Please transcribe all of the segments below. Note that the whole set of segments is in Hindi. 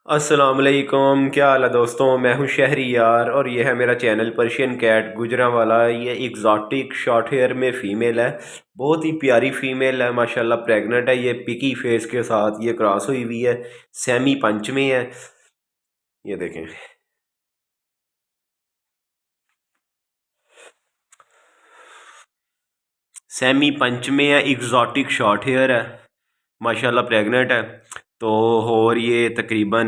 अस्सलाम वालेकुम, क्या हाल है दोस्तों। मैं हूं शहरी यार और ये है मेरा चैनल पर्शियन कैट गुजरांवाला। ये एग्जॉटिक शॉर्ट हेयर में फ़ीमेल है। बहुत ही प्यारी फ़ीमेल है माशाल्लाह। प्रेग्नेंट है ये, पिकी फेस के साथ ये क्रॉस हुई हुई है। सेमी पंच में है, ये देखें। सेमी पंच में है, एग्जॉटिक शॉर्ट हेयर है माशाल्लाह। प्रेग्नेंट है तो और ये तकरीबन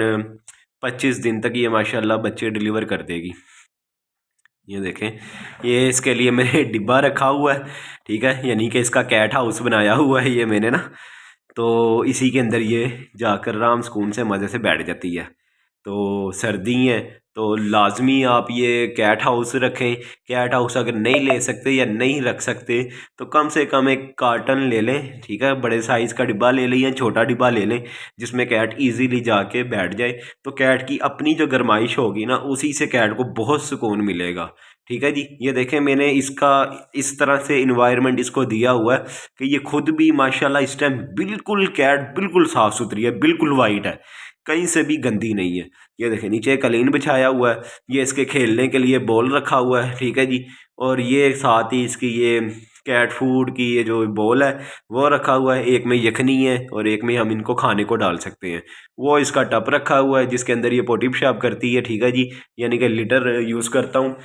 25 दिन तक ये माशाल्लाह बच्चे डिलीवर कर देगी। ये देखें, ये इसके लिए मैंने डिब्बा रखा हुआ है, ठीक है। यानी कि इसका कैट हाउस बनाया हुआ है ये मैंने ना। तो इसी के अंदर ये जाकर आराम सुकून से मज़े से बैठ जाती है। तो सर्दी है तो लाजमी आप ये कैट हाउस रखें। कैट हाउस अगर नहीं ले सकते या नहीं रख सकते तो कम से कम एक कार्टन ले लें, ठीक है। बड़े साइज़ का डिब्बा ले लें या छोटा डिब्बा ले लें जिसमें कैट इजीली जाके बैठ जाए। तो कैट की अपनी जो गर्माइश होगी ना, उसी से कैट को बहुत सुकून मिलेगा, ठीक है जी। ये देखें, मैंने इसका इस तरह से इन्वायरमेंट इसको दिया हुआ है कि ये खुद भी माशाल्लाह इस टाइम बिल्कुल कैट बिल्कुल साफ़ सुथरी है, बिल्कुल वाइट है, कहीं से भी गंदी नहीं है। ये देखें, नीचे कलीन बिछाया हुआ है। ये इसके खेलने के लिए बॉल रखा हुआ है, ठीक है जी। और ये साथ ही इसकी ये कैट फूड की ये जो बॉल है वो रखा हुआ है। एक में यखनी है और एक में हम इनको खाने को डाल सकते हैं। वो इसका टप रखा हुआ है जिसके अंदर ये पोटी पेशाब करती है, ठीक है जी। यानी कि लीटर यूज़ करता हूँ।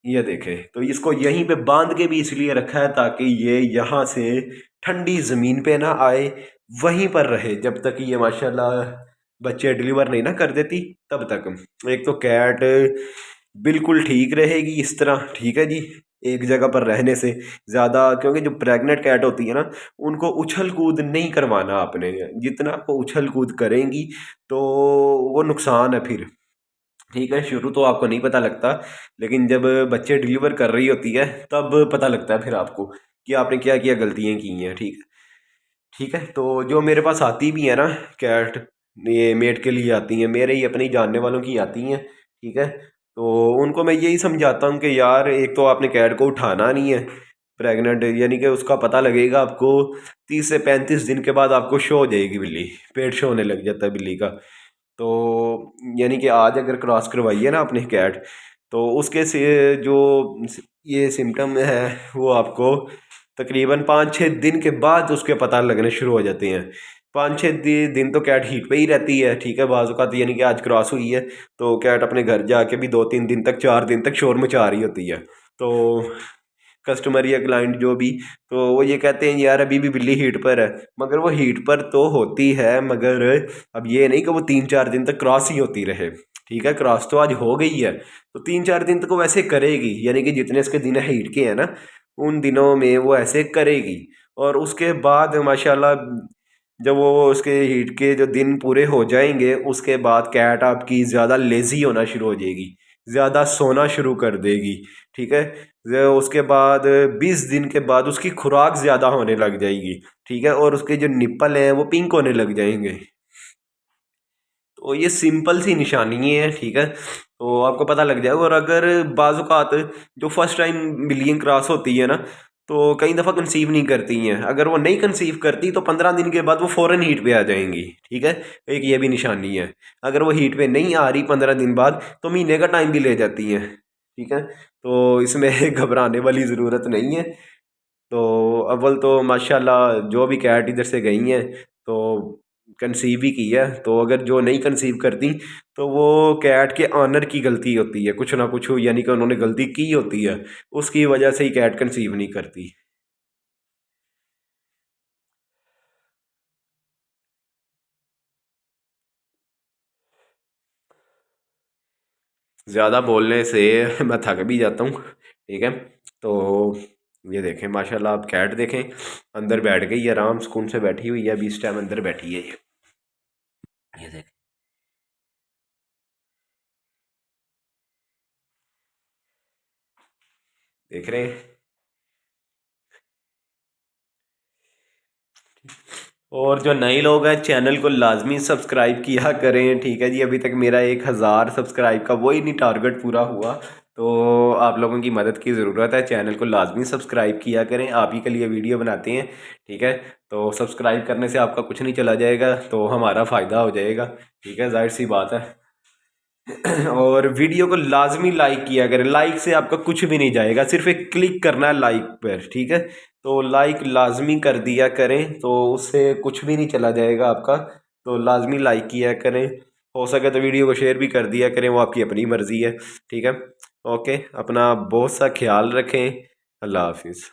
ये देखें, तो इसको यहीं पे बांध के भी इसलिए रखा है ताकि ये यहाँ से ठंडी ज़मीन पे ना आए, वहीं पर रहे जब तक ये माशाल्लाह बच्चे डिलीवर नहीं ना कर देती तब तक। एक तो कैट बिल्कुल ठीक रहेगी इस तरह, ठीक है जी। एक जगह पर रहने से ज़्यादा, क्योंकि जो प्रेग्नेंट कैट होती है ना, उनको उछल कूद नहीं करवाना आपने। जितना वो उछल कूद करेंगी तो वो नुकसान है फिर, ठीक है। शुरू तो आपको नहीं पता लगता, लेकिन जब बच्चे डिलीवर कर रही होती है तब पता लगता है फिर आपको कि आपने क्या क्या गलतियाँ की हैं, ठीक है। ठीक है, तो जो मेरे पास आती भी है ना कैट, ये मेट के लिए आती हैं, मेरे ही अपने जानने वालों की आती हैं, ठीक है। तो उनको मैं यही समझाता हूँ कि यार एक तो आपने कैट को उठाना नहीं है प्रेग्नेंट, यानी कि उसका पता लगेगा आपको 30 से 35 दिन के बाद। आपको शो हो जाएगी बिल्ली, पेट शो होने लग जाता है बिल्ली का। तो यानी कि आज अगर क्रॉस करवाइए ना अपने कैट, तो उसके से जो ये सिम्टम है वो आपको तकरीबन 5-6 दिन के बाद उसके पता लगने शुरू हो जाते हैं। 5-6 दिन तो कैट हीट पे ही रहती है, ठीक है। बाजू का तो यानी कि आज क्रॉस हुई है तो कैट अपने घर जाके भी 2-3 दिन तक, 4 दिन तक शोर मचा रही होती है। तो कस्टमर या क्लाइंट जो भी, तो वो ये कहते हैं यार अभी भी बिल्ली हीट पर है। मगर वो हीट पर तो होती है, मगर अब ये नहीं कि वो 3-4 दिन तक क्रॉस ही होती रहे, ठीक है। क्रॉस तो आज हो गई है तो 3-4 दिन तक वो वैसे करेगी, यानी कि जितने इसके दिन हीट के हैं ना, उन दिनों में वो ऐसे करेगी। और उसके बाद माशाल्लाह जब वो उसके हीट के जो दिन पूरे हो जाएंगे, उसके बाद कैट आपकी ज़्यादा लेज़ी होना शुरू हो जाएगी, ज़्यादा सोना शुरू कर देगी, ठीक है। उसके बाद 20 दिन के बाद उसकी खुराक ज़्यादा होने लग जाएगी, ठीक है। और उसके जो निप्पल हैं वो पिंक होने लग जाएंगे। तो ये सिंपल सी निशानी है, ठीक है। तो आपको पता लग जाएगा। और अगर बाज़-औक़ात जो फर्स्ट टाइम मिलियन क्रॉस होती है ना, तो कई दफ़ा कंसीव नहीं करती हैं। अगर वो नहीं कंसीव करती तो 15 दिन के बाद वो फ़ौरन हीट पे आ जाएंगी, ठीक है। एक ये भी निशानी है। अगर वो हीट पे नहीं आ रही 15 दिन बाद तो महीने का टाइम भी ले जाती हैं, ठीक है। तो इसमें घबराने वाली ज़रूरत नहीं है। तो अव्वल तो माशाल्लाह जो भी कैट इधर से गई हैं तो कंसीव ही की है। तो अगर जो नहीं कंसीव करती तो वो कैट के ऑनर की गलती होती है, कुछ ना कुछ, यानी कि उन्होंने गलती की होती है, उसकी वजह से ही कैट कंसीव नहीं करती। ज़्यादा बोलने से मैं थक भी जाता हूँ, ठीक है। तो ये देखें माशाल्लाह, आप कैट देखें, अंदर बैठ गई है, आराम सुकून से बैठी हुई है। अभी इस टाइम अंदर बैठी है ये देखें, देख रहे हैं। और जो नए लोग हैं चैनल को लाजमी सब्सक्राइब किया करें, ठीक है जी। अभी तक मेरा 1000 सब्सक्राइब का वही नहीं टारगेट पूरा हुआ, तो आप लोगों की मदद की ज़रूरत है। चैनल को लाजमी सब्सक्राइब किया करें, आप ही के लिए वीडियो बनाते हैं, ठीक है। तो सब्सक्राइब करने से आपका कुछ नहीं चला जाएगा, तो हमारा फ़ायदा हो जाएगा। ठीक है, जाहिर सी बात है। और वीडियो को लाजमी लाइक किया करें, लाइक से आपका कुछ भी नहीं जाएगा, सिर्फ एक क्लिक करना है लाइक पर। ठीक है, तो लाइक लाजमी कर दिया करें, तो उससे कुछ भी नहीं चला जाएगा आपका। तो लाजमी लाइक किया करें, हो सके तो वीडियो को शेयर भी कर दिया करें, वो आपकी अपनी मर्ज़ी है। ठीक है, ओके, अपना बहुत सा ख्याल रखें। अल्लाह हाफिज़।